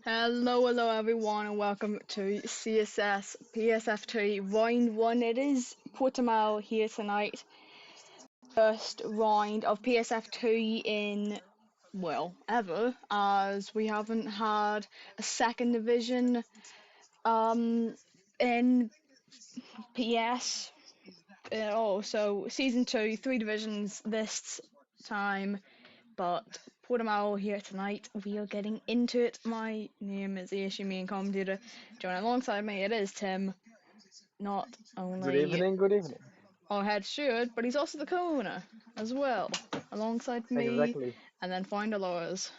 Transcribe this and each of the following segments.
Hello everyone, and welcome to CSS PSF2 Round 1. It is Portimao here tonight. First round of PSF2 in, well, ever, as we haven't had a second division in PS. So Season 2, 3 divisions this time. But Portimao here tonight. We are getting into it. My name is Aishi, me and commentator. Joining alongside me, it is Tim, not Good only evening, good evening. our head steward, but he's also the co-owner as well, alongside me, Exactly. and then find the lawyers.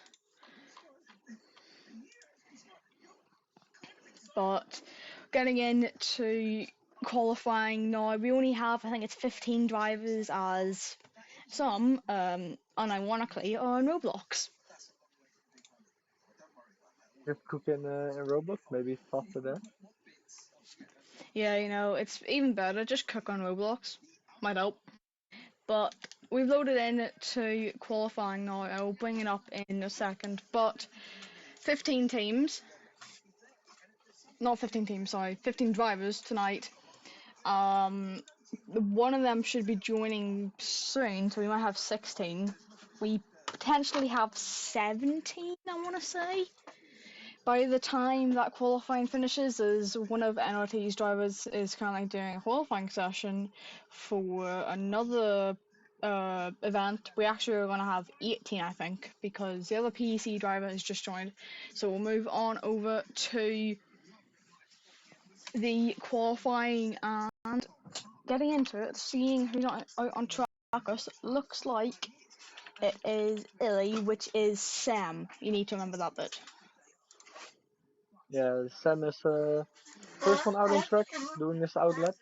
But getting into qualifying now, we only have, I think it's 15 drivers, as some, unironically, are on Roblox. Just cook in Roblox, maybe faster there. Yeah, it's even better. Just cook on Roblox. Might help. But we've loaded in to qualifying now. I will bring it up in a second. But 15 teams, not 15 teams, sorry, 15 drivers tonight. Um, one of them should be joining soon, so we might have 16. We potentially have 17, I want to say. By the time that qualifying finishes, as one of NRT's drivers is currently doing a qualifying session for another event, we actually are going to have 18, I think, because the other PEC driver has just joined. So we'll move on over to the qualifying and getting into it, seeing who's out on track. Looks like it is Illy, which is Sam. You need to remember that bit. Yeah, Sam is first one out on track, doing this outlet.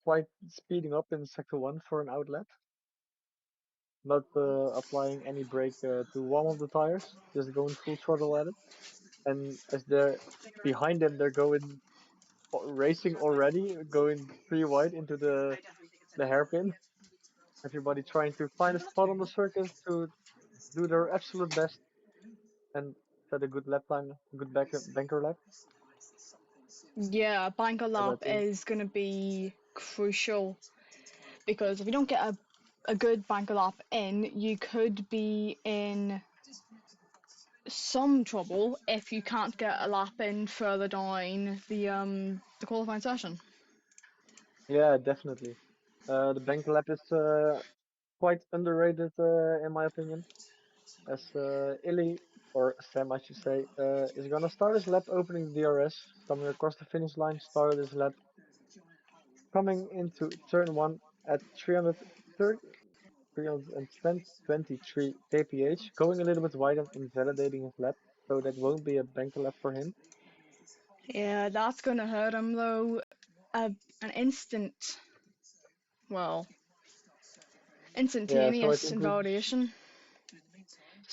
Quite speeding up in sector 1 for an outlet. Not applying any brake to one of the tires, just going full throttle at it. And as they're behind them, they're going racing already, going 3 wide into the hairpin. Everybody trying to find a spot on the circuit to do their absolute best and set a good lap time, good banker lap. Yeah, banker And I lap think, is going to be crucial because if you don't get a good banker lap in, you could be in some trouble if you can't get a lap in further down the qualifying session. yeah, definitely. The banker lap is quite underrated in my opinion, as Illy, or Sam I should say, is gonna start his lap opening the DRS, coming across the finish line, started his lap, coming into turn 1 at 330, 323 kph, going a little bit wide and invalidating his lap, so that won't be a banker lap for him. Yeah, that's going to hurt him though. An instant, well, Yeah, so I instantaneous think we invalidation.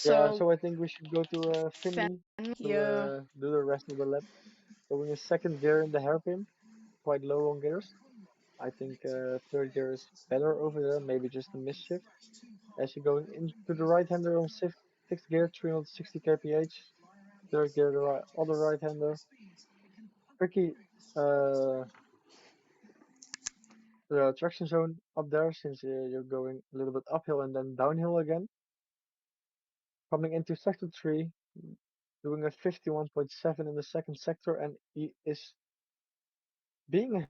Yeah, So, so I think we should go to Fen, Finley to yeah, do the rest of the lap. Going in second gear in the hairpin, quite low on gears. I think third gear is better over there, maybe just a mischief. As you're going into the right-hander on sixth gear, 360 kph. Third gear, the other right-hander. Tricky uh, the traction zone up there since you're going a little bit uphill and then downhill again. Coming into sector 3, doing a 51.7 in the second sector, and he is being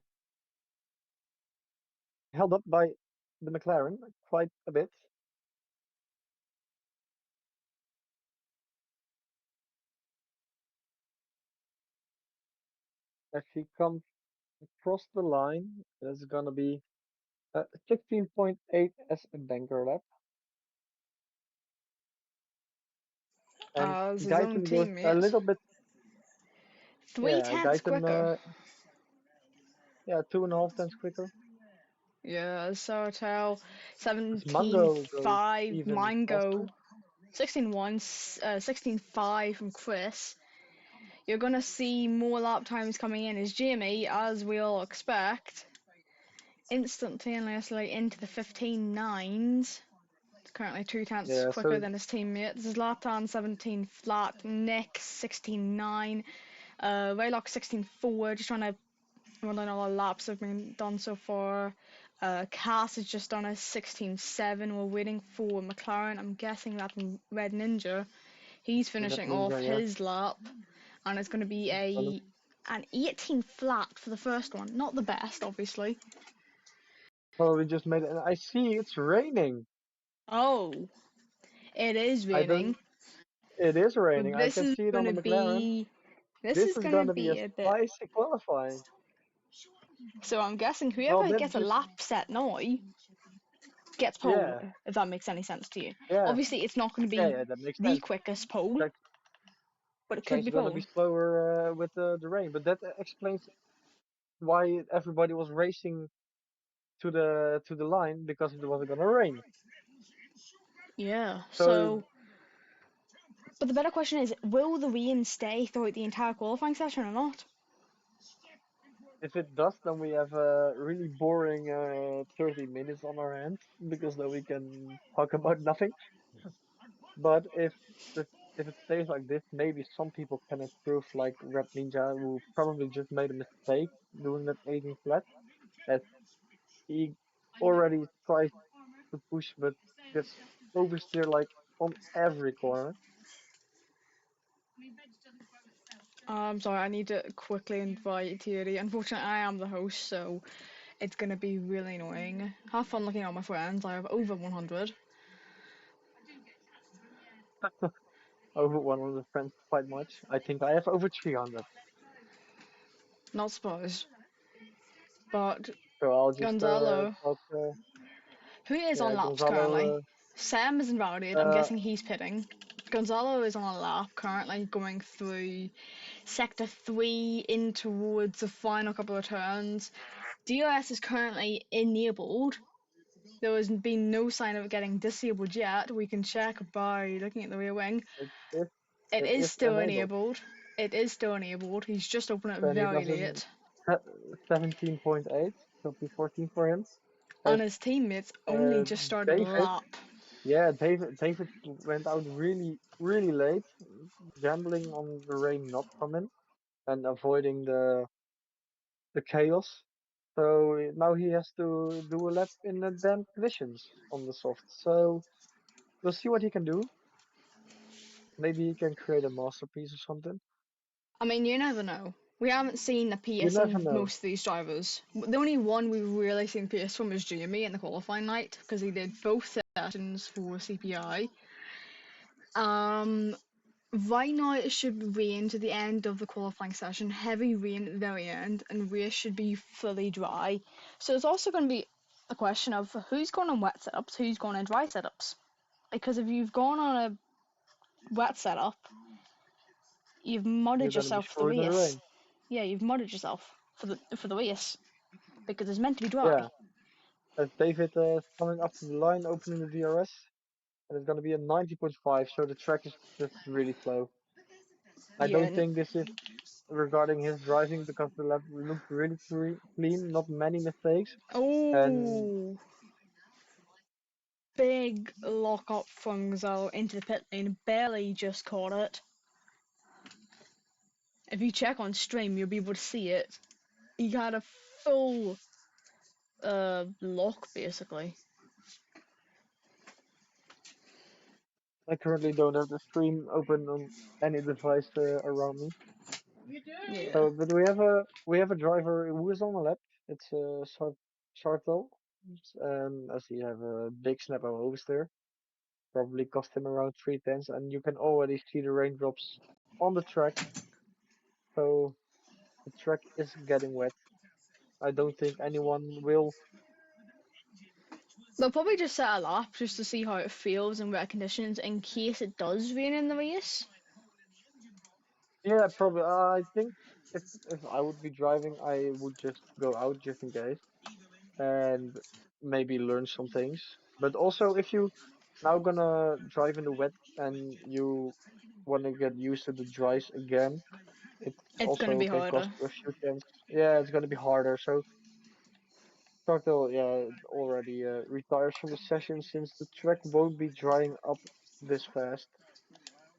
held up by the McLaren quite a bit. If he comes across the line, that's gonna be 16.8 as a banker lap. And as his own Guyton goes a teammate. little bit, Three yeah, tenths Guyton, quicker. yeah, 2.5 times quicker. Yeah, Sawtell, As Mango goes 17.5 even faster. Mango, 16.1, 16.5 from Chris. You're gonna see more lap times coming in as Jamie, as we all expect, instantaneously into the 15.9s, currently 2 tenths Yeah, quicker so than his teammates. Zlatan 17 flat, Nick 16.9, Raylock 16.4, just trying to run down all the laps that have been done so far. Cass has just done a 16.7. We're waiting for McLaren. I'm guessing that Red Ninja. He's that finishing off Ninja, yeah, his lap, and it's going to be gonna an 18 flat for the first one. Not the best, obviously. probably just made it. And I see it's raining. Oh, it is I don't. raining. It is raining. I This can is see it on going the to McLaren. be. This This is is going to gonna be a be a bit. spicy qualifying. So I'm guessing Well, whoever that gets a just lap set now gets pole, yeah, if that makes any sense to you. yeah, Obviously, it's not going to yeah, be yeah. That makes the sense. quickest pole, Track, but it could track's be gonna be pole. slower with the rain, but that explains why everybody was racing to the line because it wasn't gonna rain. Yeah, So so. But the better question is will the rain stay throughout the entire qualifying session or not? if it does, then we have a really boring 30 minutes on our hands because then we can talk about nothing. But the, if it stays like this, maybe some people can improve, like Red Ninja, who probably just made a mistake doing that 18 flat. That he already tries to push, but gets oversteer like on every corner. I'm sorry, I need to quickly invite Thierry. Unfortunately, I am the host, so it's gonna be really annoying. Have fun looking at my friends. I have over 100. Over 100 friends quite much. I think I have over 300. Not surprised. But So I'll just Gonzalo, talk. who is on Yeah, laps Gonzalo. currently? Sam is invalidated. I'm guessing he's pitting. Gonzalo is on a lap currently going through sector 3 in towards the final couple of turns. DRS is currently enabled. There has been no sign of it getting disabled yet. We can check by looking at the rear wing. it is It it is is still enabled. enabled. It is still enabled. He's just opened it Then he very does a late. 17.8, so P14 for him. And As his teammates only uh, just started a David, lap. yeah, David went out really, really late, gambling on the rain not coming and avoiding the chaos. So now he has to do a lap in the damp conditions on the soft. So we'll see what he can do. Maybe he can create a masterpiece or something. I mean, you never know. We haven't seen a You pace never in know. most of these drivers. The only one we've really seen pace from is Jamie in the qualifying night because he did both sessions for CPI. Um, right now it should rain to the end of the qualifying session, heavy rain at the very end, and race should be fully dry. So it's also going to be a question of who's going on wet setups, who's going on dry setups. Because if you've gone on a wet setup, you've You're modded gonna be yourself for the screwed in the race. rain. Yeah, you've modded yourself for the race because it's meant to be dry. Yeah. As David is coming up to the line, opening the DRS, and it's gonna be a 90.5, so the track is just really slow. I Yeah. don't think this is regarding his driving because the lap looked really clean, not many mistakes, and Oh, big lock up from Gazelle into the pit lane. Barely just caught it. If you check on stream, you'll be able to see it. He had a full lock basically. I currently don't have the stream open on any device around me. Yeah. So, but we have a driver who is on the lap. It's Sartel, and as he have a big snap of oversteer, probably cost him around 3 tenths, and you can already see the raindrops on the track. So the track is getting wet. I don't think anyone will. They'll probably just set a lap just to see how it feels in wet conditions in case it does rain in the race. Yeah, probably. I think if I would be driving, I would just go out just in case and maybe learn some things. But also, if you now gonna drive in the wet and you want to get used to the dries again, it's It's gonna also be can cost harder. you a few tenths. Yeah, it's gonna be harder. So Turtle, yeah, already retires from the session since the track won't be drying up this fast.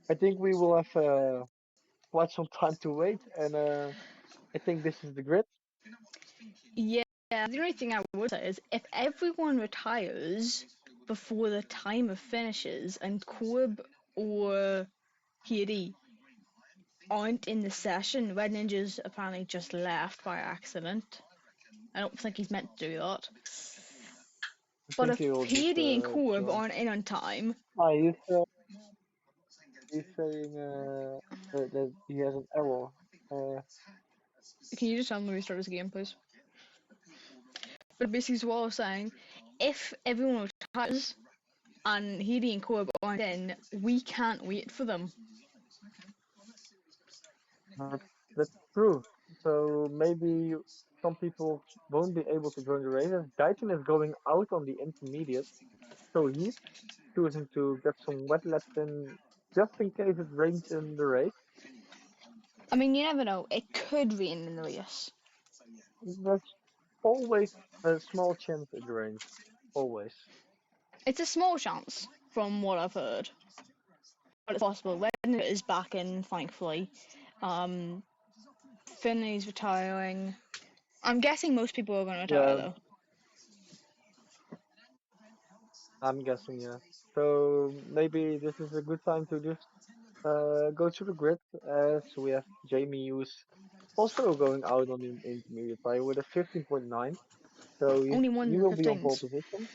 I think we will have quite some time to wait, and I think this is the grid. Yeah, the only thing I would say is if everyone retires before the timer finishes and Corb or Katie aren't in the session, Red Ninja's apparently just left by accident. I don't think he's meant to do that. I But think if he will just Katie and Corb join. aren't in on time, Ah, he's saying that he has an error. Uh, can you just tell him to restart his game, please? But basically, what I was saying, if everyone retires and Katie and Corb aren't in, we can't wait for them. that's true. So maybe some people won't be able to join the races. Guyton is going out on the intermediate, so he's choosing to get some wet laps in just in case it rains in the race. I mean, you never know. It could rain in the race. There's always a small chance it rains. Always. It's a small chance, from what I've heard, but it's possible. When it is back in, thankfully. Um, Finley's retiring. I'm guessing most people are going to retire Yeah, though. I'm guessing, yeah. So maybe this is a good time to just go to the grid as we have Jamie who's also going out on the intermediate tire with a 15.9. So Only one he in the will be on pole 15s. position.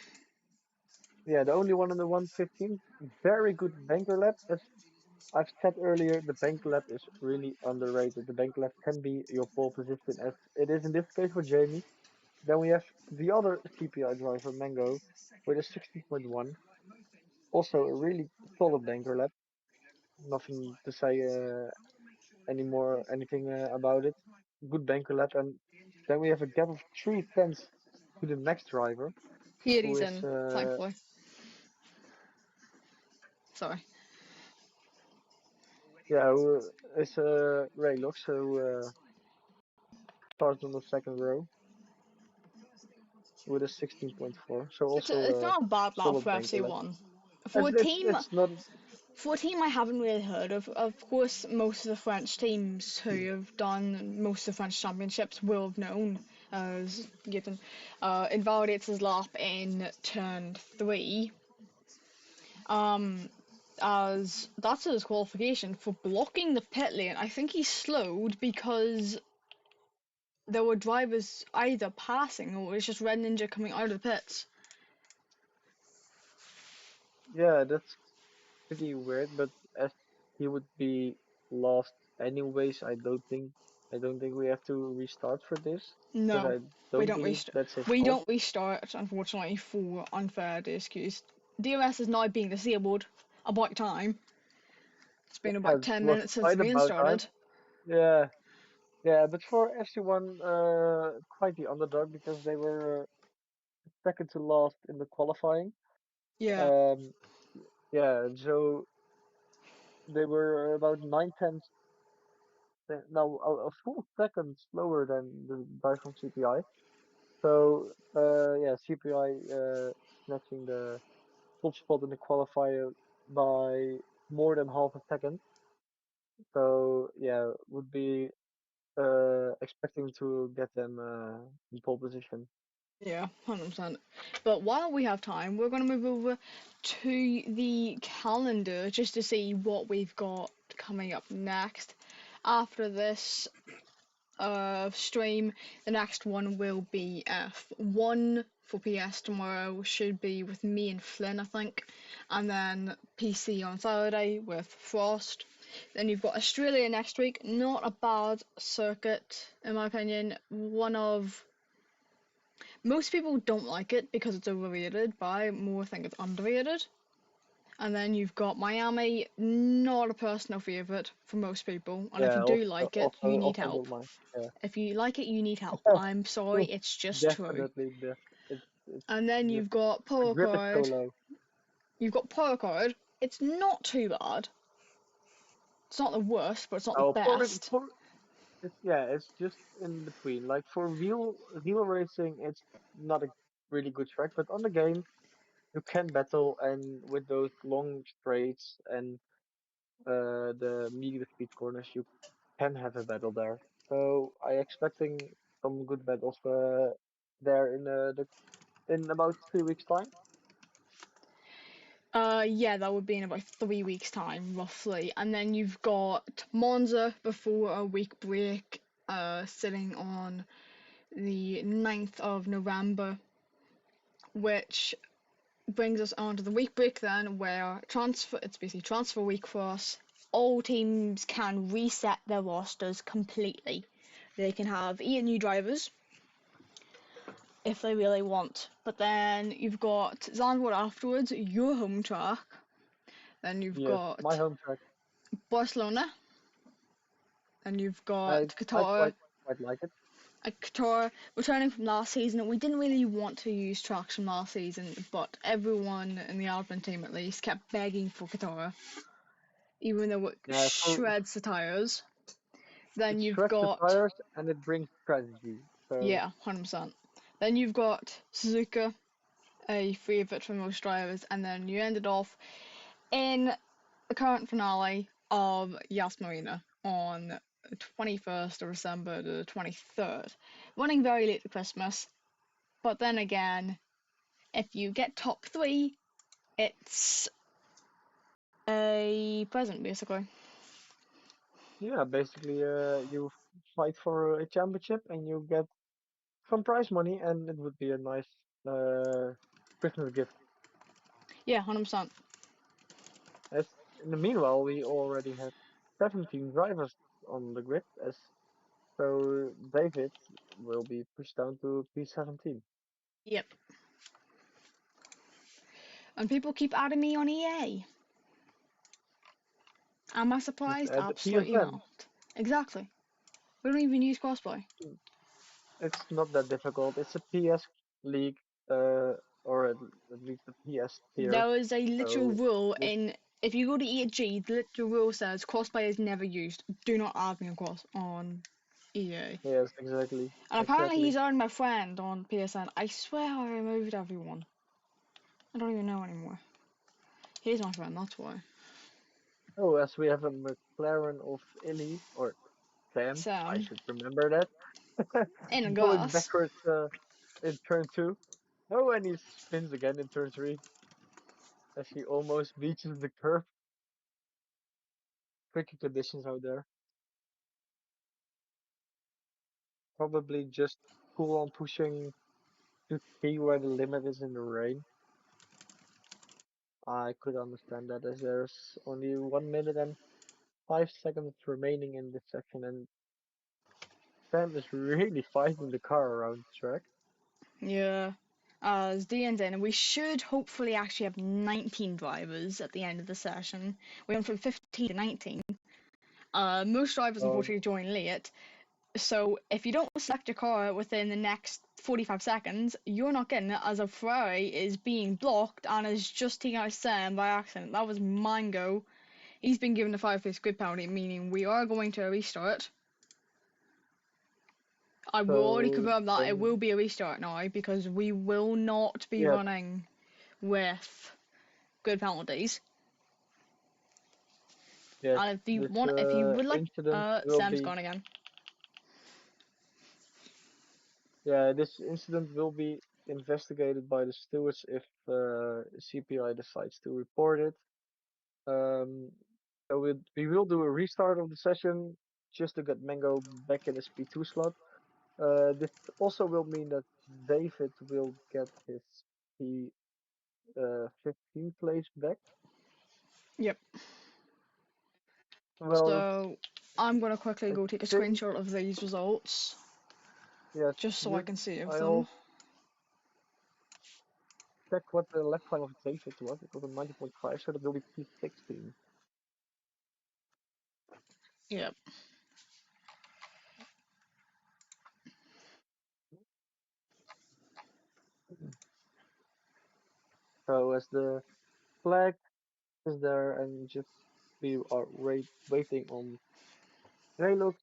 Yeah, the only one in the 115. Very good banker lap. As I've said earlier, the banker lap is really underrated. The banker lap can be your pole position as it is in this case for Jamie. Then we have the other CPI driver, Mango, with a 16.1. Also a really solid banker lap. Nothing to say anymore, anything about it. Good banker lap. And then we have a gap of 3 tenths to the next driver, Here who he's is in, thankfully. Sorry. yeah, who is Raylock, so starts on the second row with a 16.4. So also It's not a bad lap solid for banker lap. FC1. For It's a it's team, it's not for a team I haven't really heard of course, most of the French teams who have done most of the French championships will have known, as given invalidates his lap in turn 3. Um, as that's his qualification for blocking the pit lane. I think he slowed because there were drivers either passing or it was just Red Ninja coming out of the pits. yeah, that's pretty weird, but as he would be lost anyways, I don't think we have to restart for this because No, I we don't don't believe restart. that's his We fault. don't restart, unfortunately, for unfair DSQs. DRS is now being disabled. About time. It's been Yeah, about it 10 was minutes since the quite rain about time. started. Yeah, yeah, but for FC1, quite the underdog because they were second to last in the qualifying. Yeah, Um, yeah, so they were about 9 tenths, no, a full second slower than the guy from CPI. So, yeah, CPI snatching the top spot in the qualifier by more than half a second. So, yeah, would be expecting to get them in pole position. yeah, 100%. But while we have time, we're going to move over to the calendar just to see what we've got coming up next. After this stream, the next one will be F1 for PS tomorrow, should be with me and Flynn, I think, and then PC on Saturday with Frost. Then you've got Australia next week, not a bad circuit, in my opinion. One of most people don't like it because it's overrated, but I more think it's underrated. And then you've got Miami, not a personal favourite for most people. And if Yeah, you do like it, you need also help. don't mind. Yeah, If you like it, you need help. I'm sorry, it's just true. definitely. It's And then the, you've got the Power grip is so Card. low. You've got Power Card. It's not too bad. It's not the worst, but it's not the Oh, best. it's just in between. Like for real racing, it's not a really good track, but on the game you can battle, and with those long straights and the medium speed corners, you can have a battle there. So I expecting some good battles there in in about 3 weeks time. Yeah, that would be in about 3 weeks' time, roughly. And then you've got Monza before a week break, sitting on the 9th of November, which brings us on to the week break then, where it's basically transfer week for us. All teams can reset their rosters completely. They can have 8 new drivers if they really want. But then you've got Zandvoort afterwards, your home track. Then you've Yes, my got home track. Barcelona, and you've got I quite like it. Qatar returning from last season. We didn't really want to use tracks from last season, but everyone in the admin team at least kept begging for Qatar, even though it Yeah, shreds the tires. it Then you've shreds the got, tires and it brings strategy. So yeah, 100%. Then you've got Suzuka, a favourite for most drivers, and then you ended off in the current finale of Yas Marina on the 21st of December to the 23rd, running very late to Christmas. But then again, if you get top three, it's a present basically. yeah, basically, you fight for a championship and you get some prize money, and it would be a nice uh, Christmas gift. Yeah, 100%. As in the meanwhile, we already have 17 drivers on the grid, as so David will be pushed down to P17. Yep. And people keep adding me on EA. Am I Just surprised? add the Absolutely PSN. not. Exactly. We don't even use crossplay. It's not that difficult. It's a PS League, uh, or at least a PS tier. There is a literal So rule just in, if you go to EG, the literal rule says crossplay is never used. Do not add me across on EA. yes, exactly, And apparently exactly. he's already my friend on PSN. I swear I removed everyone. I don't even know anymore. He's my friend, that's why. Oh, as we have a McLaren of Illy or Sam, I Sam, should remember that. in a Going gas. backwards in turn two. Oh, and he spins again in turn three as he almost reaches the curb. Tricky conditions out there. Probably just cool on pushing to see where the limit is in the rain. I could understand that as there's only 1 minute and 5 seconds remaining in this section, and Sam is really fighting the car around the track. Yeah. As the end in, we should hopefully actually have 19 drivers at the end of the session. We went from 15 to 19. Most drivers Um, unfortunately join late, so if you don't select your car within the next 45 seconds, you're not getting it, as a Ferrari is being blocked and is just taking out Sam by accident. That was Mango. He's been given a 5 face grid penalty, meaning we are going to a restart. I will already so confirm that it will then, be a restart now because we will not be yeah, running with grid penalties. yes, And if you this want, if you would like, incident will Sam's be, gone again. yeah, this incident will be investigated by the stewards if CPI decides to report it. Um, so we will do a restart of the session just to get Mango back in his P2 slot. This also will mean that David will get his P 15 place back. Yep. Well, So I'm gonna quickly I go take a think screenshot of these results yes. just so I Just can save I'll them. check what the lap time of David was. It was a 90.5, so that will be P16. Yep. So as the flag is there, and just we are waiting on Relux.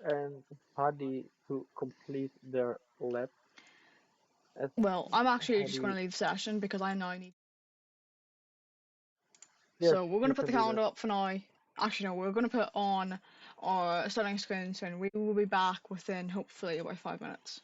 and Hadi to complete their lab. As Well, I'm actually just going Hadi, to leave the session because I now need. yes, So we're going you to put can the do that. calendar up for now. Actually, no, we're going to put on our starting screen soon. We will be back within hopefully about 5 minutes.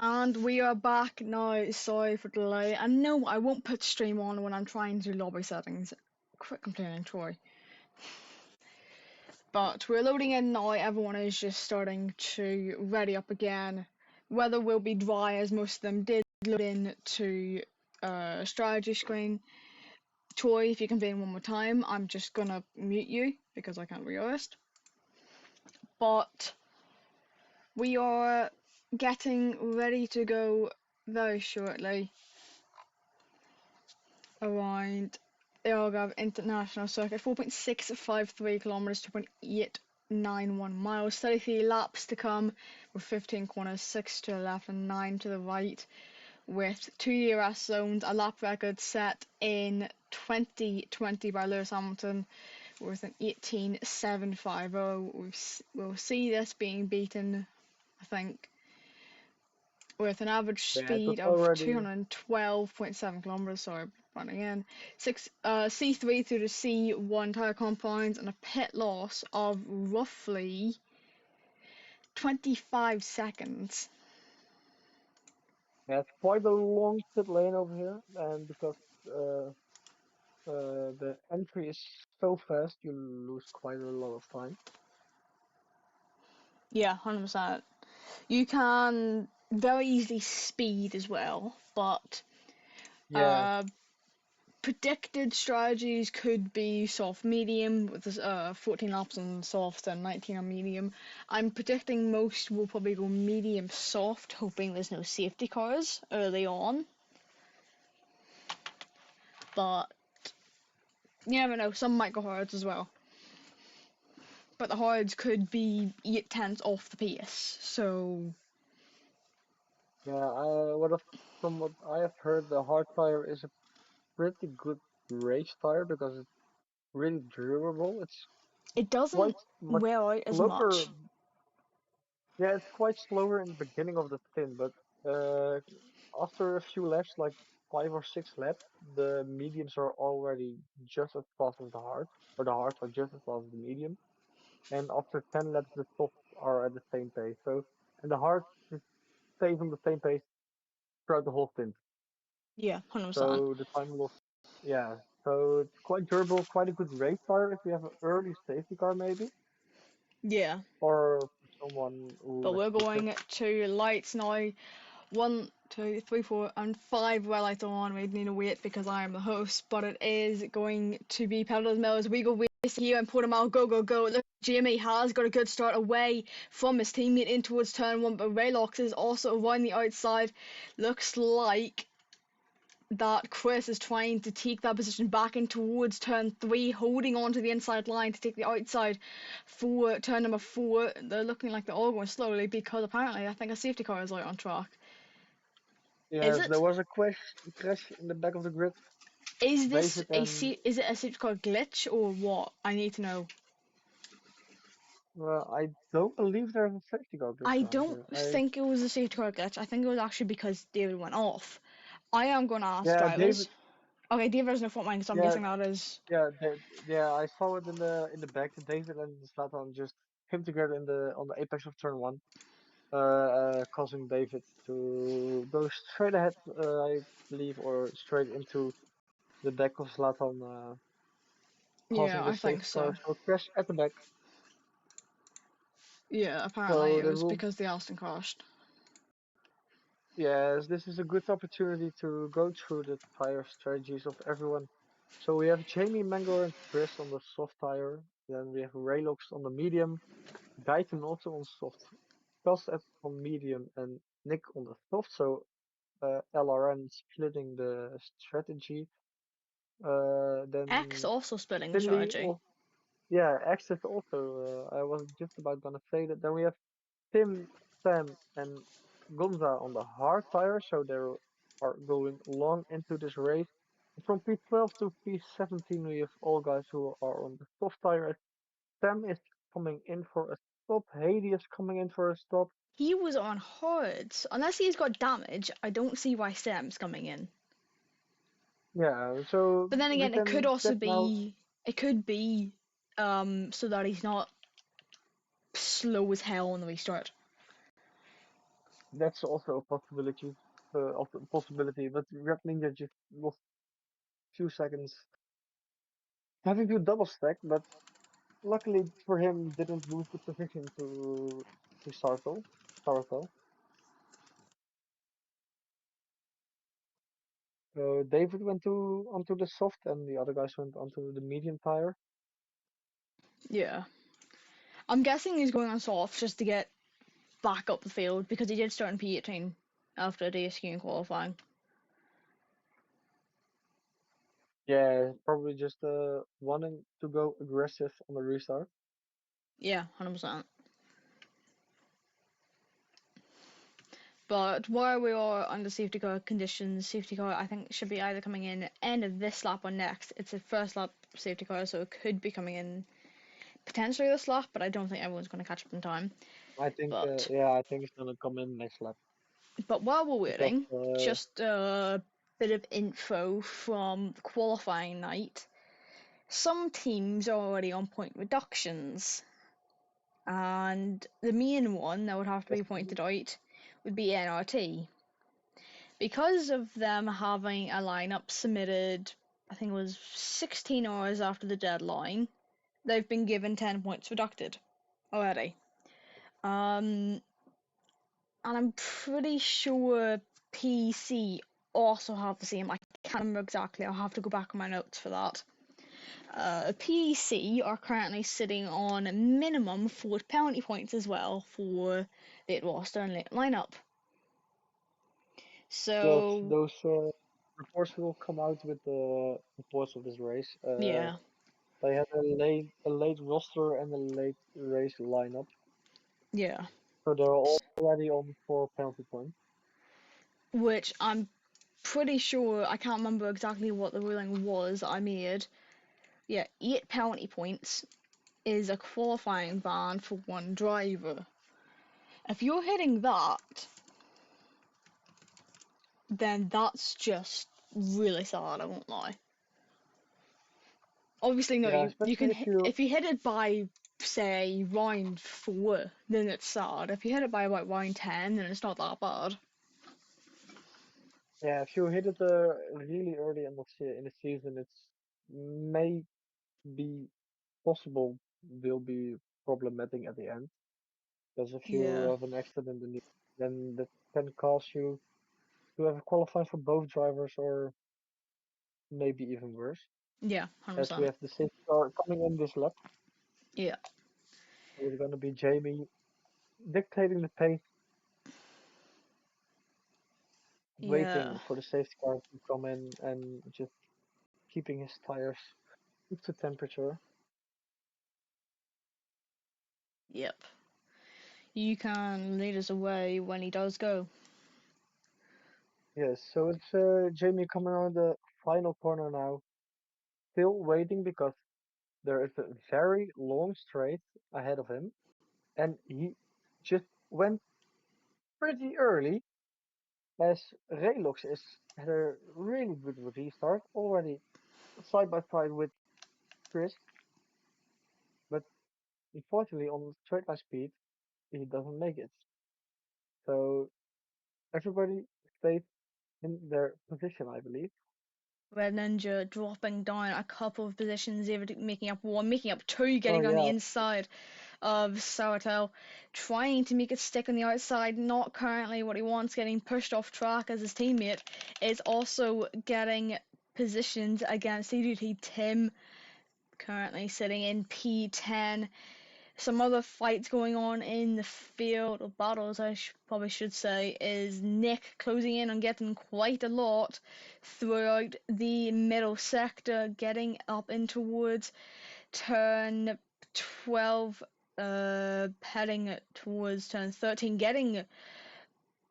And we are back now. Sorry for the delay. And no, I won't put stream on when I'm trying to do lobby settings. Quit complaining, Troy. But we're loading in now. Everyone is just starting to ready up again. Weather will be dry as most of them did load in to strategy screen. Troy, if you can be in one more time, I'm just gonna mute you because I can't readjust. But we are getting ready to go very shortly around the Algarve International Circuit, 4.653 kilometers, 2.891 miles, 33 laps to come with 15 corners, 6 to the left and 9 to the right, with 2 ERS zones, a lap record set in 2020 by Lewis Hamilton with an 18.750. We'll see this being beaten, I think, with an average Yeah, it was speed of already 212.7 kilometers. Sorry, running in C3 through the C1 tire compounds and a pit loss of roughly 25 seconds. yeah, it's quite a long pit lane over here, and because uh, the entry is so fast, you lose quite a lot of time. Yeah, 100%. You can very easily speed as well, but Yeah, uh, predicted strategies could be soft medium with 14 laps on soft and 19 on medium. I'm predicting most will probably go medium soft, hoping there's no safety cars early on. But you never know, some might go hards as well. But the hards could be 8 tenths off the pace, so yeah. From what I have heard, the hard tire is a pretty good race tire because it's really durable. It's it doesn't quite much wear out as slower. much. Yeah, it's quite slower in the beginning of the stint, but uh, after a few laps, like 5 or 6 laps, the mediums are already just as fast as the hards, or the hards are just as fast as the medium. And after 10 laps, the softs are at the same pace. So, and the hards just stays on the same pace throughout the whole stint. Yeah, 100%. So the time loss, yeah. So it's quite durable, quite a good race tire if you have an early safety car maybe, Yeah, or someone who but has we're quicker. going to lights now. 1, 2, 3, 4, and 5 red lights on. We need to wait because I am the host, but it is going to be Pedals Mills. We go race here in Portimao. Go, go, go. Look, Jamie has got a good start away from his teammate in towards turn one, but Raylox is also around the outside. Looks like that Chris is trying to take that position back in towards turn three, holding on to the inside line to take the outside for turn number four. They're looking like they're all going slowly because apparently I think a safety car is out on track. Is Yes, there it? was a crash in the back of the grid. Is this David and is it a safety car glitch or what? I need to know. I don't believe there's a safety car glitch I around don't here. think it was a safety car glitch. I think it was actually because David went off. I am going to ask Yeah, drivers. David. Okay, David has no fault mine, so I'm Yeah, guessing that is. yeah. I saw it in the back. David and Zlatan just came together in the on the apex of turn one, causing David to go straight ahead. I believe, or straight into the back of Zlatan, Yeah, causing the I think safety car so. to crash at the back. Yeah, apparently So it they was will. because the Aston crashed. Yes, this is a good opportunity to go through the tire strategies of everyone. So we have Jamie, Mangor, and Chris on the soft tire. Then we have Raylox on the medium, Guyton also on soft, Gus on medium, and Nick on the soft. So LRN splitting the strategy. X Then also splitting the Finley, strategy. yeah, Access also. I was just about gonna say that. Then we have Tim, Sam, and Gonza on the hard tire, so they are going long into this race. From P12 to P17, we have all guys who are on the soft tire. Sam is coming in for a stop. Heidi is coming in for a stop. He was on hards. Unless he's got damage, I don't see why Sam's coming in. Yeah, so But then we again, it could can also check now. be it could be so that he's not slow as hell on the restart. That's also a possibility. But Red Ninja just lost few seconds having to double stack, but luckily for him, didn't lose the position to Sarto. David went to onto the soft, and the other guys went onto the medium tire. Yeah. I'm guessing he's going on soft just to get back up the field because he did start in P18 after DSQ in qualifying. Yeah, probably just wanting to go aggressive on the restart. Yeah, 100%. But while we are under safety car conditions, safety car I think should be either coming in end of this lap or next. It's a first lap safety car, so it could be coming in potentially this lap, but I don't think everyone's going to catch up in time. I think, But yeah, I think it's gonna come in next lap while we're because, waiting, just a bit of info from the qualifying night. Some teams are already on point reductions, and the main one that would have to be especially, pointed out would be NRT. Because of them having a lineup submitted, I think it was 16 hours after the deadline, they've been given 10 points reducted already. And I'm pretty sure PC also have the same. I can't remember exactly. I'll have to go back on my notes for that. PC are currently sitting on minimum 4 penalty points as well for late roster and late lineup. yes, So those reports will come out with the reports of this race. yeah, They had a late roster and a late race lineup, yeah. so they're already on 4 penalty points. Which I'm pretty sure I can't remember exactly what the ruling was I made. Yeah, 8 penalty points is a qualifying ban for one driver. If you're hitting that, then that's just really sad, I won't lie. Obviously, no, Yeah, you can especially if you hit it by say round 4, then it's sad. If you hit it by about round 10, then it's not that bad. if you hit it really early in the season, it's may be possible will be problematic at the end. Because if you Yeah, have an accident in the, then that can cause you to have a qualify for both drivers or maybe even worse. yeah, As we 100%. have the safety car coming in this lap, Yeah, so it's going to be Jamie dictating the pace, yeah, waiting for the safety car to come in and just keeping his tires up to temperature. yep. You can lead us away when he does go. Yes, so it's Jamie coming on the final corner now, still waiting because there is a very long straight ahead of him, and he just went pretty early as Relox is had a really good restart already side by side with Chris, but unfortunately on straight line speed he doesn't make it. So everybody stayed in their position, I believe. Red Ninja dropping down a couple of positions, making up one, making up two, Oh getting on the yeah, inside of Sawatell, trying to make it stick on the outside, not currently what he wants, getting pushed off track as his teammate is also getting positions against CDT Tim, currently sitting in P10. Some other fights going on in the field, or battles probably should say, is Nick closing in on getting quite a lot throughout the middle sector, getting up in towards turn 12, heading towards turn 13, getting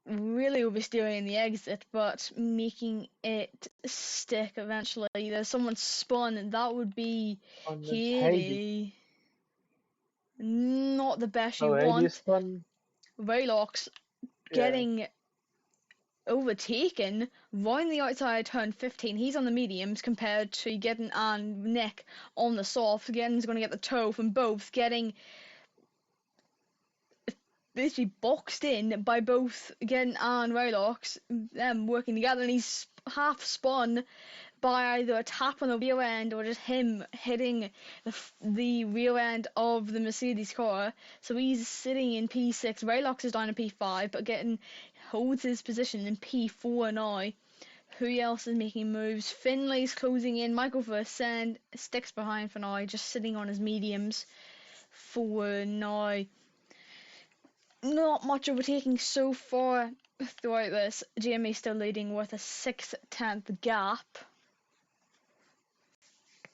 really oversteering in the exit, but making it stick eventually. There's someone spun, and that would be and it's Heidi. Haley. Not the best you So Heidi is want. fun. Velox Yeah, getting overtaken round the outside turn 15. He's on the mediums compared to getting and Nick on the soft. Again, he's going to get the toe from both. Getting basically boxed in by both again and Rylox, them working together, and he's half spun by either a tap on the rear end or just him hitting the rear end of the Mercedes car. So he's sitting in P6. Rylox is down in P5, but getting holds his position in P4 now. Who else is making moves? Finlay's closing in. Michael Versand sticks behind for now, just sitting on his mediums for now. Not much overtaking so far throughout this. GMA still leading with a 6/10 gap.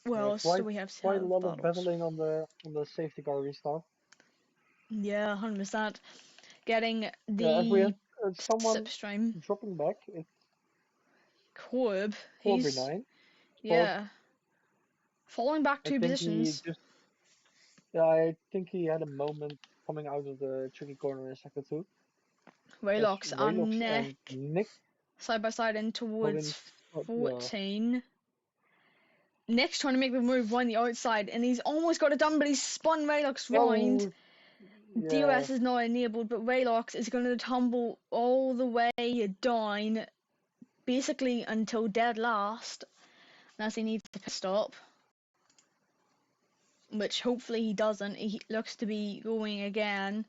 Yeah, Well, so quite we have quite a lot of battles. battling on the safety car restart. Yeah, 100%. Getting Yeah, as we have the someone slipstream. dropping back, it's Corb, he's, 4v9. Corp, yeah, falling back I two think he positions. just, yeah, I think he had a moment coming out of the tricky corner in sector 2. As Raylox Raylox and and Nick Nick side by side in holding, towards yeah, 14. Nick's trying to make the move on the outside, and he's almost got it done, but he's spun Raylox round. oh, yeah, DOS is not enabled, but Raylox is going to tumble all the way down, basically until dead last, unless he needs to stop, which hopefully he doesn't. He looks to be going again.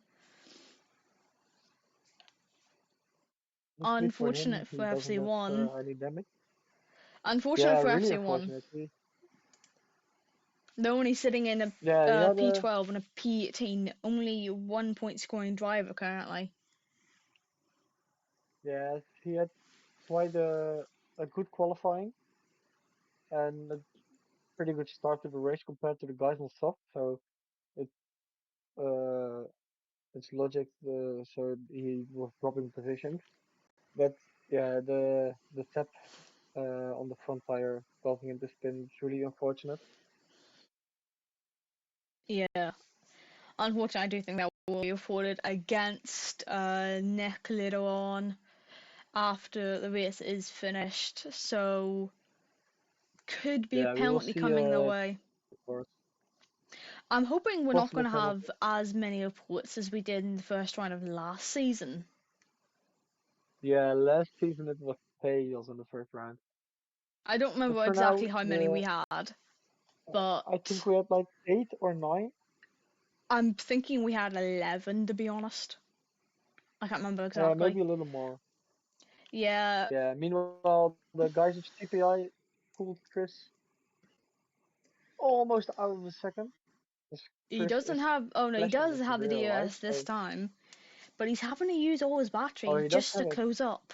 luckily for him, Unfortunate he for doesn't have FC1. any damage. Unfortunate Yeah, for really FC1. unfortunate. They're only sitting in a Yeah, he had a, P12 and a P18, only 1 point scoring driver currently. yeah, he had quite a good qualifying and a pretty good start to the race compared to the guys on soft. So it uh it's logic. So he was dropping positions, but yeah, the tap on the front tire causing him to spin is really unfortunate. Yeah. Unfortunately, I do think that will be afforded against Nick later on after the race is finished. So could be a Yeah, we will penalty see coming their way. of course, I'm hoping we're not possible going to penalty. have as many reports as we did in the first round of last season. Yeah, last season it was chaos in the first round. I don't But remember for now, exactly how many we had, I think but we had like 8 or 9. I'm thinking we had 11 to be honest. I can't remember exactly. Maybe a little more. Yeah, Yeah. Meanwhile, the guys of CPI pulled Chris almost out of the second. As he Chris doesn't is have. Oh no, he flashing does into have the rear light. DOS this So, time, but he's having to use all his oh, battery he does just have to it. close up.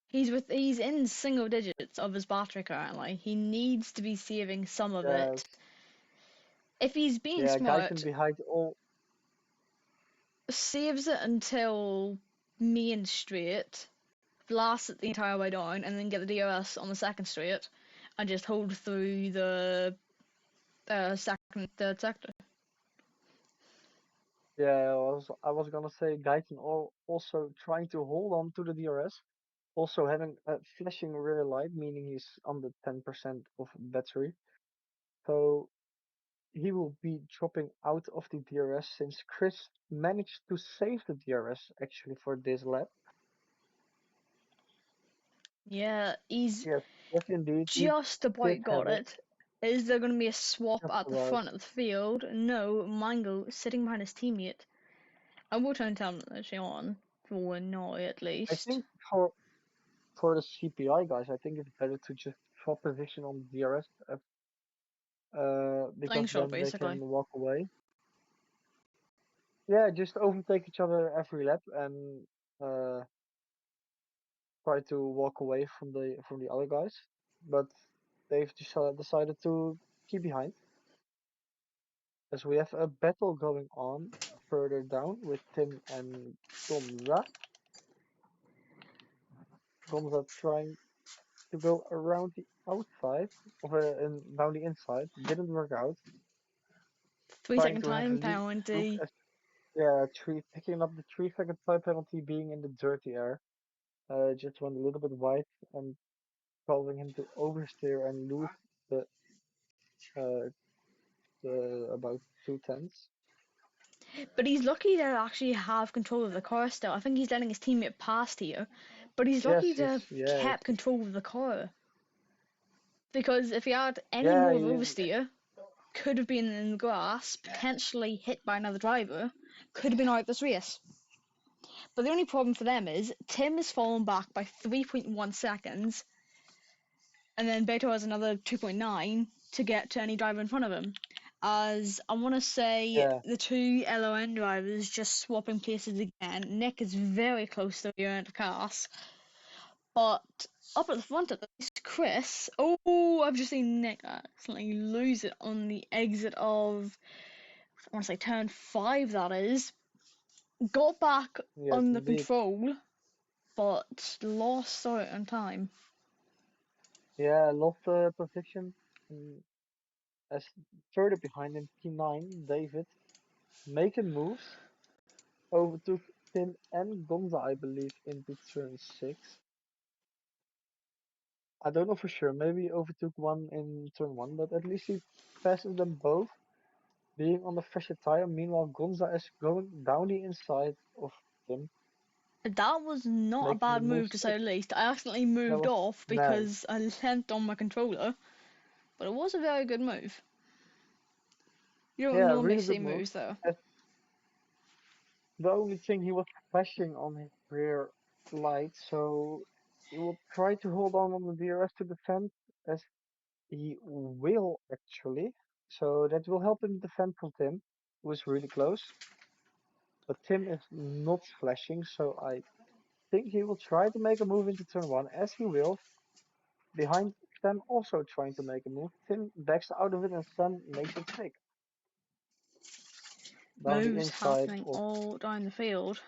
He's in single digits of his battery currently. He needs to be saving some of Yes. it. If he's being Yeah, Guyton smart, behind all. saves it until main straight, blasts it the entire way down, and then get the DOS on the second straight, and just hold through the second, third sector. Yeah, I was gonna say Guyton also trying to hold on to the DRS, also having a flashing rear light, meaning he's under 10% of battery. So he will be dropping out of the DRS since Chris managed to save the DRS actually for this lap. Yeah, he's Yes, yes indeed, he just did about have got it. it. Is there going to be a swap Just at the about. front of the field? No, Mango sitting behind his teammate. I will try and tell him that she's on, for now at I least. think for the CPI guys, I think it's better to just swap position on the DRS because Slingshot, then they can basically. walk away. Yeah, just overtake each other every lap and uh, try to walk away from the other guys. But they've decided to keep behind. As we have a battle going on further down with Tim and Gonza. Gonza trying to go around the outside of and down the inside. Didn't work out. 3 second Trying to have a time lead group penalty. as yeah, picking up the 3 second time penalty being in the dirty air. Just went a little bit wide and causing him to oversteer and lose the uh the about 2 tenths. But he's lucky to actually have control of the car still. I think he's letting his teammate past here, but he's lucky Yes, to yes, have yeah, kept control of the car. Because if he had any yeah, more of oversteer, could have been in the grass, potentially hit by another driver, could have been out this race. But the only problem for them is Tim has fallen back by 3.1 seconds, and then Beto has another 2.9 to get to any driver in front of him. As I want to say, yeah, the two LON drivers just swapping places again. Nick is very close to the end of Cass, but up at the front at least, Chris. Oh, I've just seen Nick accidentally lose it on the exit of, I want to say turn 5, that is. Got back yes, under indeed. control, but lost out on time. Yeah, lost position. mm, As further behind in P9, David making moves, overtook Tim and Gonza, I believe, into turn 6. I don't know for sure, maybe he overtook one in turn 1, but at least he passes them both, being on the fresher tire. Meanwhile, Gonza is going down the inside of Tim, That was not a making the bad move move to say stick. the least. I accidentally That moved was off no. because I leant on my controller, but it was a very good move. You don't Yeah, normally really see good move. moves though. As the only thing he was flashing on his rear light, so he will try to hold on the DRS to defend as he will actually. So that will help him defend from Tim, who is really close. But Tim is not flashing, so I think he will try to make a move into turn 1, as he will. Behind Sam also trying to make a move. Tim backs out of it and Sam makes it stick. Down the Moves inside happening of, all down the field.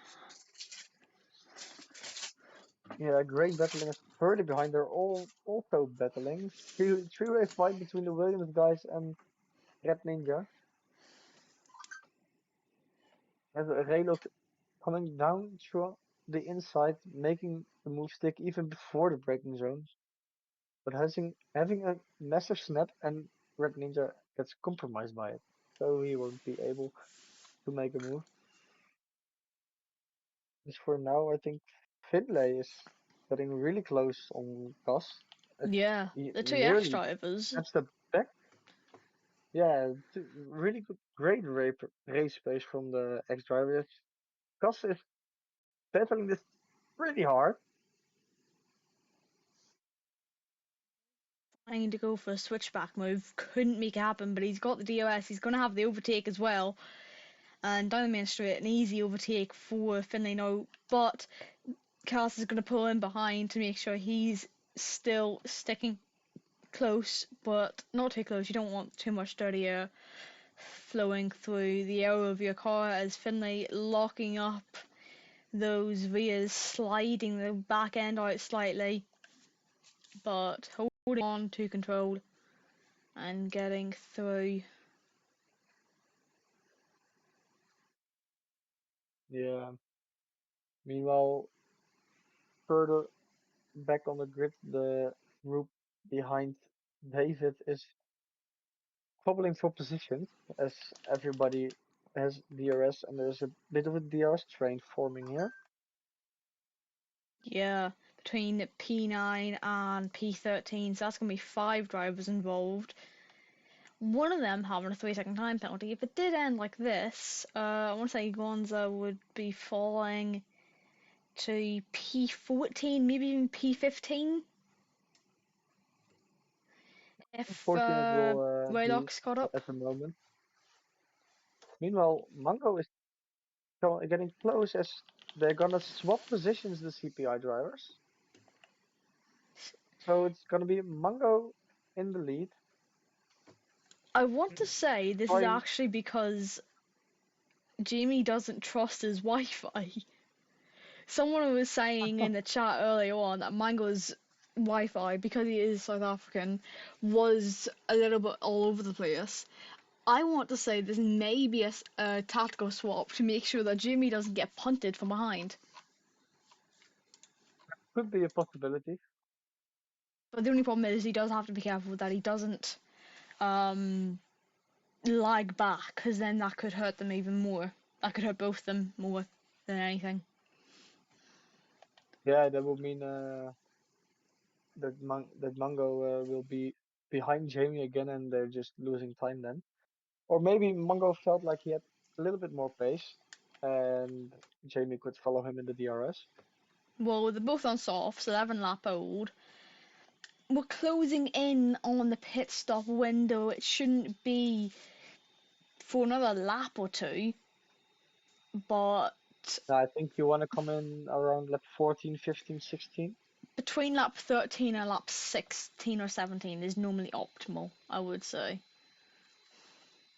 yeah, great battling is further behind. They're all also battling. Three-way fight between the Williams guys and Red Ninja. As Raylo coming down through the inside, making the move stick even before the braking zone. But having a massive snap and Red Ninja gets compromised by it. So he won't be able to make a move. As for now, I think Finlay is getting really close on Gus, as Yeah, he the two X nearly drivers. steps the back. Yeah, really good, great race pace from the ex-driver. Gus is battling this pretty hard. Trying to go for a switchback move, couldn't make it happen, but he's got the DOS. He's going to have the overtake as well. And down the main straight, an easy overtake for Finlay now. But Cass is going to pull in behind to make sure he's still sticking close, but not too close. You don't want too much dirty air flowing through the air of your car as Finlay locking up those rears, sliding the back end out slightly, but holding on to control and getting through. Yeah. Meanwhile, further back on the grid, the group behind David is hobbling for positions as everybody has DRS and there's a bit of a DRS train forming here. Yeah, between P9 and P13, so that's going to be 5 drivers involved. One of them having a 3 second time penalty. If it did end like this, I want to say Gonza would be falling to P14, maybe even P15 if Unfortunate will be Raylocks caught up. at the moment. Meanwhile, Mango is getting close as they're gonna swap positions, the CPI drivers. So it's gonna be Mango in the lead, I want to say this is trying. actually because Jamie doesn't trust his Wi-Fi. Someone was saying in the chat earlier on that Mango's Wi-Fi, because he is South African, was a little bit all over the place. I want to say this may be a tactical swap to make sure that Jimmy doesn't get punted from behind. Could be a possibility. But the only problem is he does have to be careful that he doesn't um, lag back, because then that could hurt them even more. That could hurt both of them more than anything. Yeah, that would mean that Mango will be behind Jamie again, and they're just losing time then. Or maybe Mango felt like he had a little bit more pace, and Jamie could follow him in the DRS. Well, they're both on softs, 11 lap old. We're closing in on the pit stop window. It shouldn't be for another lap or two, but I think you want to come in around lap 14, 15, 16. between lap 13 and lap 16 or 17 is normally optimal, I would say.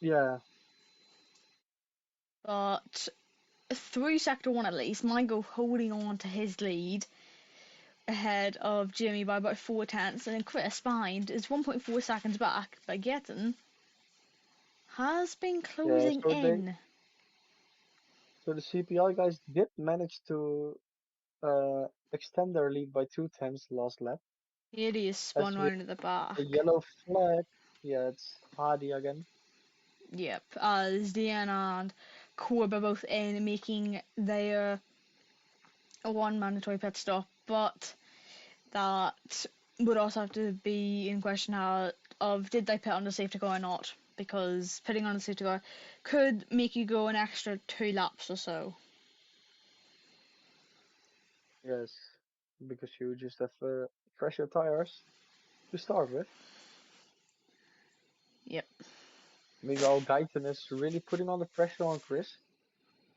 Yeah, But through sector one at least, Michael holding on to his lead ahead of Jimmy by about 4 tenths, and then Chris behind is 1.4 seconds back, but Getton has been yeah. closing in. So the CPI guys did manage to extend their lead by 2 tenths last lap. Here he is As spun with round at the the back. yellow flag, yeah, it's Hardy again. Yep, as Deanna and Corb are both in, making their one mandatory pit stop, but that would also have to be in question how of did they pit on the safety car or not, because pitting on the safety car could make you go an extra 2 laps or so. Yes, because you just have fresher tires to start with. Yep, Meanwhile, Guyton is really putting on the pressure on Chris,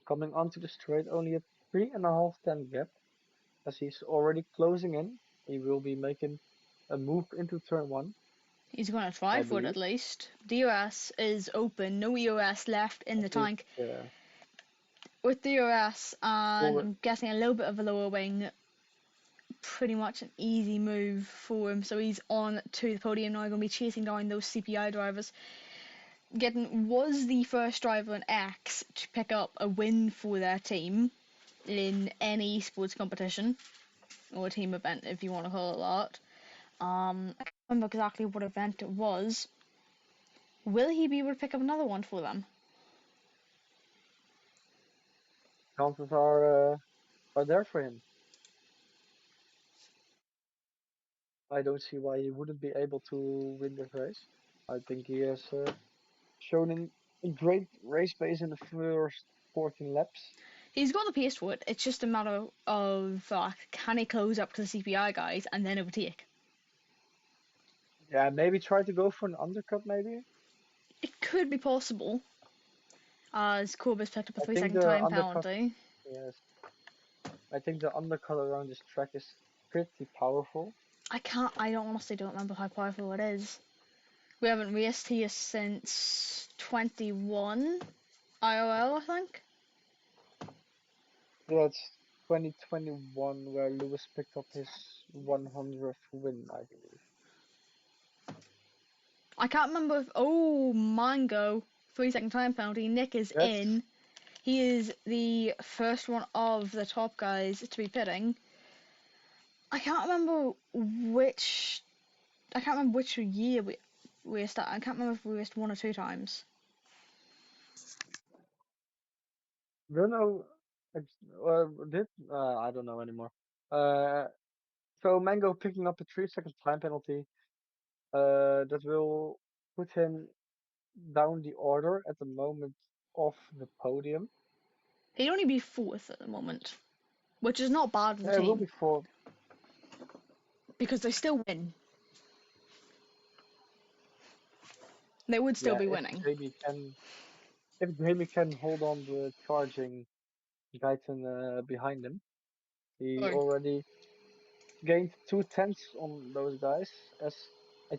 coming onto the straight only a 3.5 tenth gap, as he's already closing in. He will be making a move into turn one, he's going to try I for it at believe. least. DRS is open, no EOS left in I the think, tank. yeah. With DRS and Well, I'm guessing a little bit of a lower wing, pretty much an easy move for him. So he's on to the podium now, going to be chasing down those CPI drivers. Getting was the first driver in X to pick up a win for their team in any sports competition or team event, if you want to call it that. I can't remember exactly what event it was. Will he be able to pick up another one for them? chances are there for him. I don't see why he wouldn't be able to win this race. I think he has shown a great race pace in the first 14 laps. He's got the pace for it. It's just a matter of can he close up to the CPI guys and then overtake. Yeah, maybe try to go for an undercut, maybe. It could be possible, as Corbus picked up a I three think second the time undercut, penalty. yes, I think the undercut around this track is pretty powerful. I don't honestly don't remember how powerful it is. We haven't raced here since 21 IOL, I think. Yeah, it's 2021 where Lewis picked up his 100th win, I believe. I can't remember if. Oh, Mango. 3 second time penalty. Nick is Yes, in. He is the first one of the top guys to be pitting. I can't remember which. I can't remember which year we raced at. I can't remember if we raced 1 or 2 times. don't know. Did I don't know anymore. Uh, so Mango picking up a 3 second time penalty. That will put him down the order at the moment of the podium. He'd only be fourth at the moment, which is not bad for the Yeah, it will team be for. because they still win. They would still Yeah, be winning. if Jamie can hold on the charging Guyton behind him. He Sorry. already gained 2 tenths on those guys, as I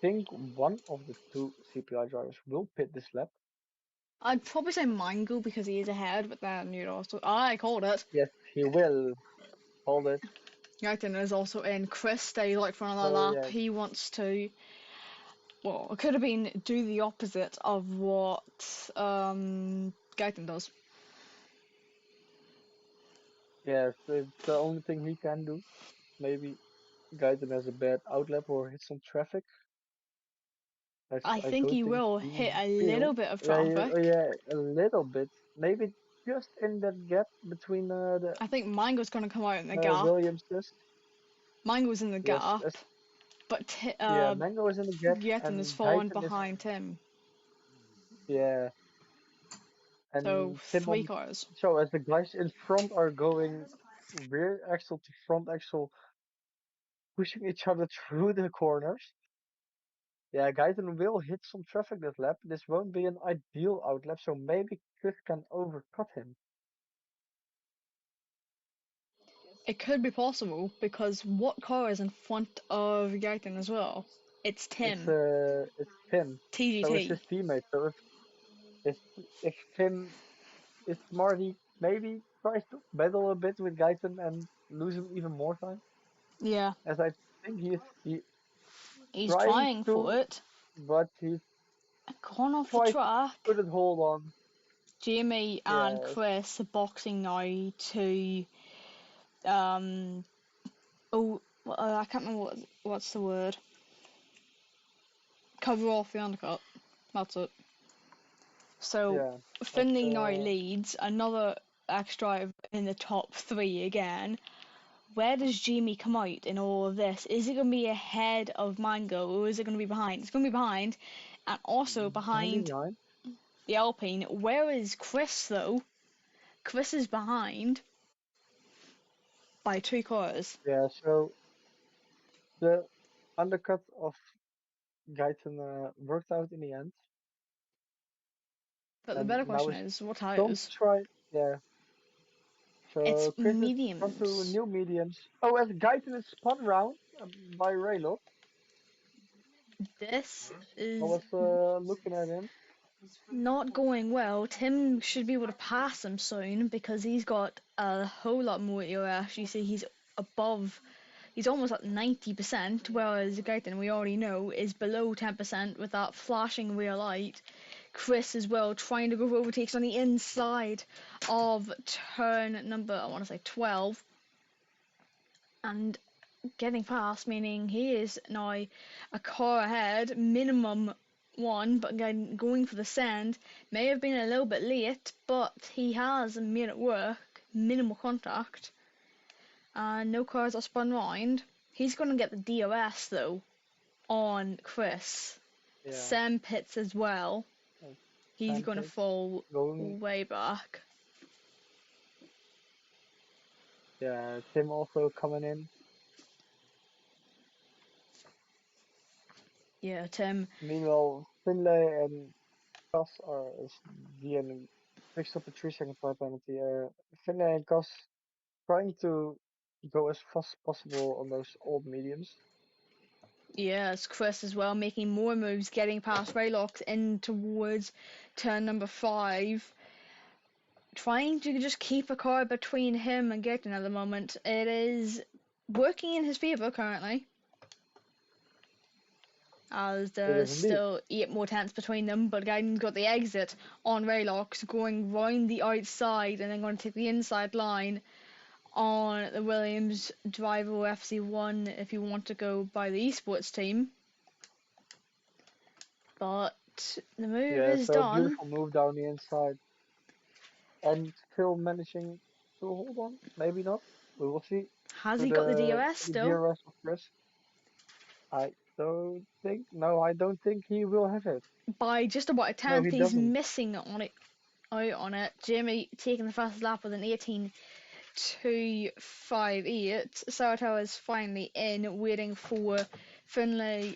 think one of the two CPI drivers will pit this lap. I'd probably say Mango because he is ahead, but then you'd also. I called it. Yes, he will hold it. Guyton is also in. Chris stays like for another So lap. yes, He wants to. Well, it could have been do the opposite of what Guyton does. yes, it's the only thing he can do. Maybe Guyton has a bad outlap or hits some traffic, as I I think don't he think will he hit a little will. bit of Yeah, traffic. yeah, a little bit. maybe just in that gap between the I think Mango's gonna come out in the gap. Williamses. Mango's in the Yes, gap, but yeah, Mango is in the gap Yeten is and falling Guyton is, behind him. yeah, So and Tim 3 on. cars. So as the guys in front are going rear axle to front axle, pushing each other through the corners. Yeah, Guyton will hit some traffic this lap. This won't be an ideal outlap, so maybe Chris can overcut him. It could be possible because what car is in front of Yeten as well? It's Tim. It's Tim, so it's TGT. his teammate. So if if Tim is smart, he maybe tries to battle a bit with Guyton and lose him even more time. Yeah, As I think he he's trying trying for to, it. but he Gone off the tries to track. put it hold on. Jamie and Yes, Chris are boxing now to um oh I can't remember what's the word. Cover off the undercut. That's it. So yeah, but Finley now leads another X drive in the top 3 again. Where does Jamie come out in all of this? Is it going to be ahead of Mango or is it going to be behind? It's going to be behind, and also slightly behind behind. the Alpine. Where is Chris though? Chris is behind by 2 cars. Yeah, so the undercut of Guyton worked out in the end, But the and better now question is is, what don't tires? try. Yeah, It's so Chris is onto mediums. new mediums. Oh, as Guyton is spun round by Raylock, This I is was looking at him. not going well. Tim should be able to pass him soon because he's got a whole lot more EOS. You see, he's almost at 90%, whereas Gaiten, we already know, is below 10% with that flashing rear light. Chris as well, trying to go for overtakes on the inside of turn number, I want to say 12, and getting past, meaning he is now a car ahead, minimum one, but again, going for the send. May have been a little bit late, but he has made it work. Minimal contact. And no cars are spun round. He's going to get the DOS though on Chris. Yeah, Sam pits as well. uh, He's Sam going to pits fall going. way back. Yeah, Tim also coming in. Yeah, Tim. Meanwhile, Finlay and Cas are being fixed up a 3 second time penalty. Finlay and Cas trying to go as fast as possible on those old mediums. Yes, Chris as well, making more moves, getting past Raylocks in towards turn number 5. Trying to just keep a car between him and Gaten at the moment. It is working in his favour currently, as It there's is indeed. still 8 more tenths between them, but Gaten's got the exit on Raylocks, going round the outside and then going to take the inside line on the Williams Driver FC1 if you want to go by the esports team. But the move Yeah, is so done. beautiful move down the inside. And still managing to hold on. Maybe not. We will see. Has To he got the the DOS to the still? DRS of Chris. I don't think. No, I don't think he will have it. By just about a No, he tenth, he's doesn't. missing on it. Out on it. Jamie taking the fastest lap with an 18.258. Saratow is finally in, waiting for Finlay,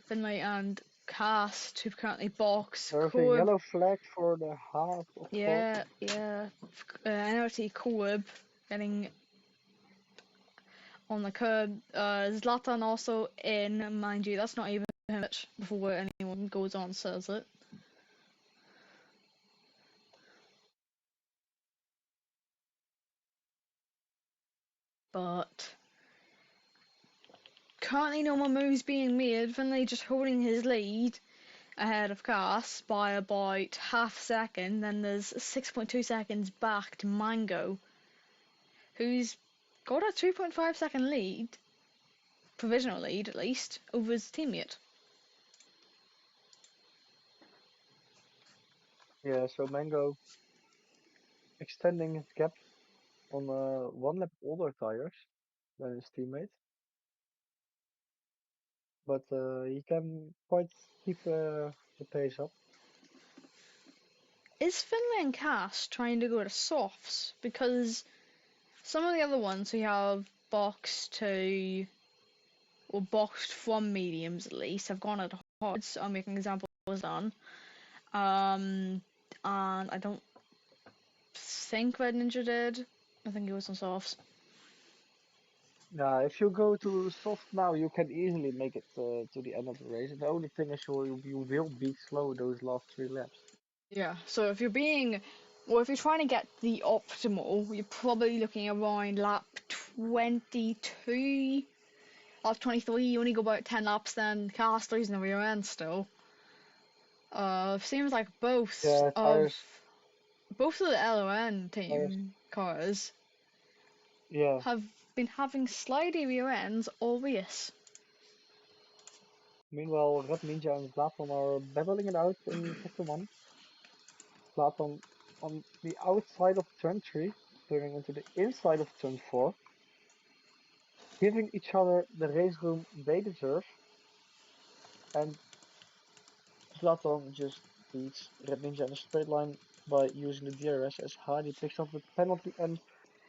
Finlay and Cass to currently box. There's a Corb, yellow flag for the half of course. yeah. NLT Corb getting on the curb. Zlatan also in, mind you, that's not even much before anyone goes on says it. But currently no more moves being made. Finlay just holding his lead ahead of Cass by about half second. Then there's 6.2 seconds back to Mango, who's got a 2.5 second lead, provisional lead at least, over his teammate. Yeah, so Mango extending his gap on one lap older tires than his teammate, but he can quite keep the pace up. Is Finlay and Cass trying to go to softs? Because some of the other ones we have boxed to, or boxed from mediums at least, have gone at hards. I'm making examples on. And I don't think Red Ninja did. I think he was on softs. Now, if you go to soft now, you can easily make it to the end of the race. The only thing is you will be slow those last 3 laps. Yeah, so if you're being, or if you're trying to get the optimal, you're probably looking around lap 22, lap 23. You only go about 10 laps, then Castle's in the rear end still. Seems like Yeah, both of the LON tires. team cars Yeah. have been having slidey rear ends all race. Meanwhile, Red Ninja and Zlatan are battling it out in Sector 1. Zlatan on the outside of turn 3, turning into the inside of turn 4, giving each other the race room they deserve, and Zlatan just beats Red Ninja in a straight line by using the DRS as Hardy picks up the penalty, and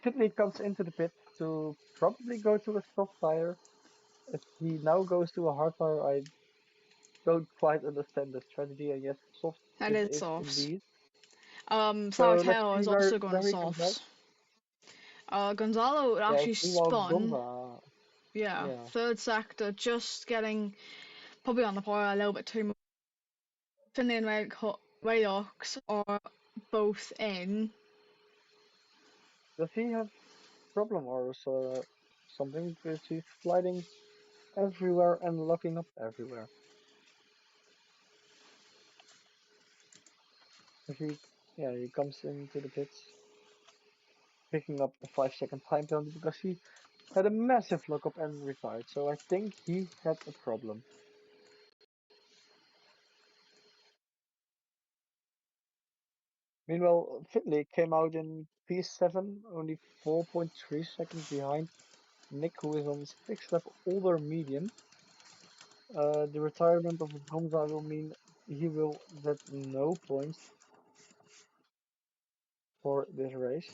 Finley comes into the pit to probably go to a soft tire. If he now goes to a hard tire, I don't quite understand the strategy, and yes, soft And it it's is softs. indeed. Sour So let's Tail see is also going to where he comes out. softs. Gonzalo Yeah, actually meanwhile spun. Gonza, Yeah, yeah, third sector, just getting probably on the power a little bit too much. Finley and Rayox are both in. does he have problem or so, something? Because he's sliding everywhere and locking up everywhere. If he, yeah, he comes into the pits, picking up the 5 second time penalty because he had a massive lockup and retired. So I think he had a problem. Meanwhile, Finley came out in P7, only 4.3 seconds behind Nick, who is on 6 lap older medium. The retirement of Hamza will mean he will get no points for this race.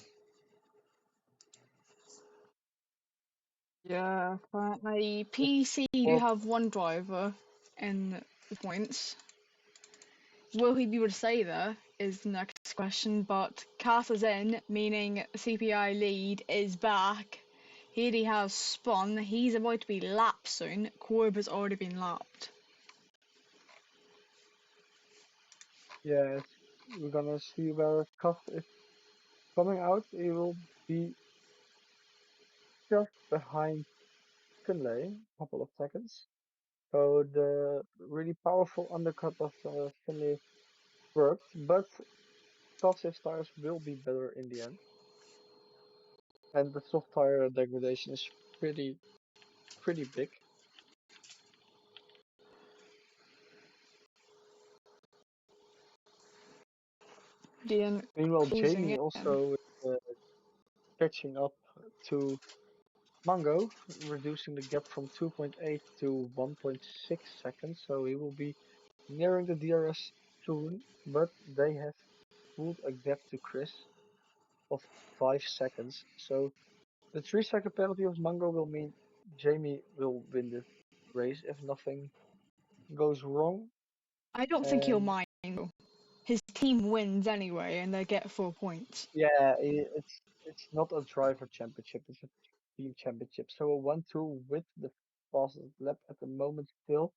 Yeah, currently PC do Or have one driver in the points. Will he be able to stay there is the next question, but Cass is in, meaning CPI lead is back. Heady has spun, he's about to be lapped soon. Corb has already been lapped. yes, we're gonna see where Cuff is coming out. He will be just behind Finlay, a couple of seconds. So the really powerful undercut of Finlay worked, but Cuff's tires will be better in the end. And the soft tire degradation is pretty big. Then Meanwhile, closing Jamie in. also is catching up to Mango, reducing the gap from 2.8 to 1.6 seconds, so he will be nearing the DRS soon, but they have pulled a gap to Chris of 5 seconds, so the 3 second penalty of Mango will mean Jamie will win the race if nothing goes wrong, I don't think he'll and mind. His team wins anyway, and they get 4 points. yeah, it's not a driver championship, it's a team championship, so a 1-2 with the fastest lap at the moment still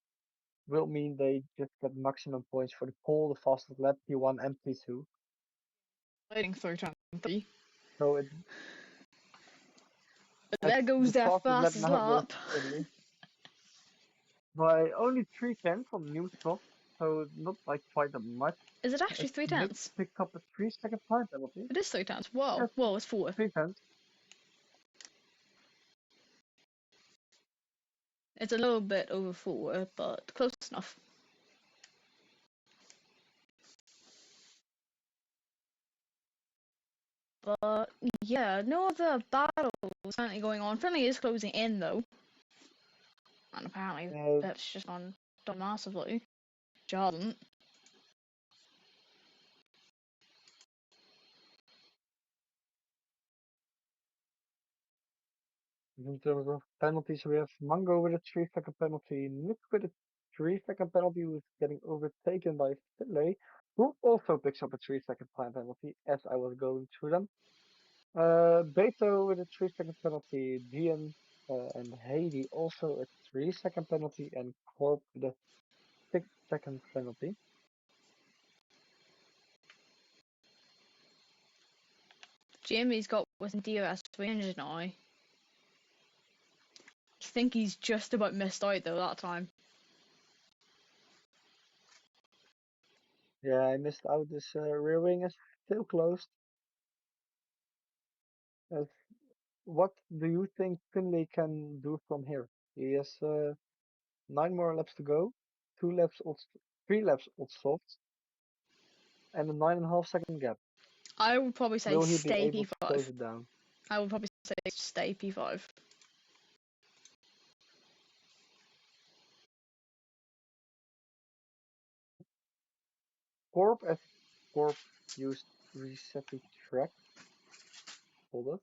will mean they just get maximum points for the pole, the fastest lap, P1 and P2. Sliding through turn 3. So at There goes the their fastest lap fastest now goes lap. to Finley by only 3 tenths on new soft, so not like quite that much. Is it actually As 3 tenths? Nick picked up a 3 second time penalty. It is 3 tenths. Whoa, Yes, whoa, it's 4. 3 tenths. It's a little bit over 4, but close enough. But yeah, no other battles currently going on. Finley is closing in though, and apparently Uh, Pip's just done massively. Jordan. in terms of penalties, we have Mango with a 3-second penalty, Nick with a 3-second penalty, who's getting overtaken by Finlay, who also picks up a 3-second time penalty as I was going through them. Beto with a 3-second penalty, Gian and Heidi also a 3-second penalty, and Corp with a 6-second penalty. Jamie's got with DRS range now. I think he's just about missed out though that time. Yeah, I missed out. This rear wing is still closed. As what do you think Finlay can do from here? He has 9 more laps to go, 3 laps on soft, and a 9.5-second gap. I would probably say Will he be stay able to close P5. it down? I would probably say stay P5. Corp, as Corp used reset the track. Hold up.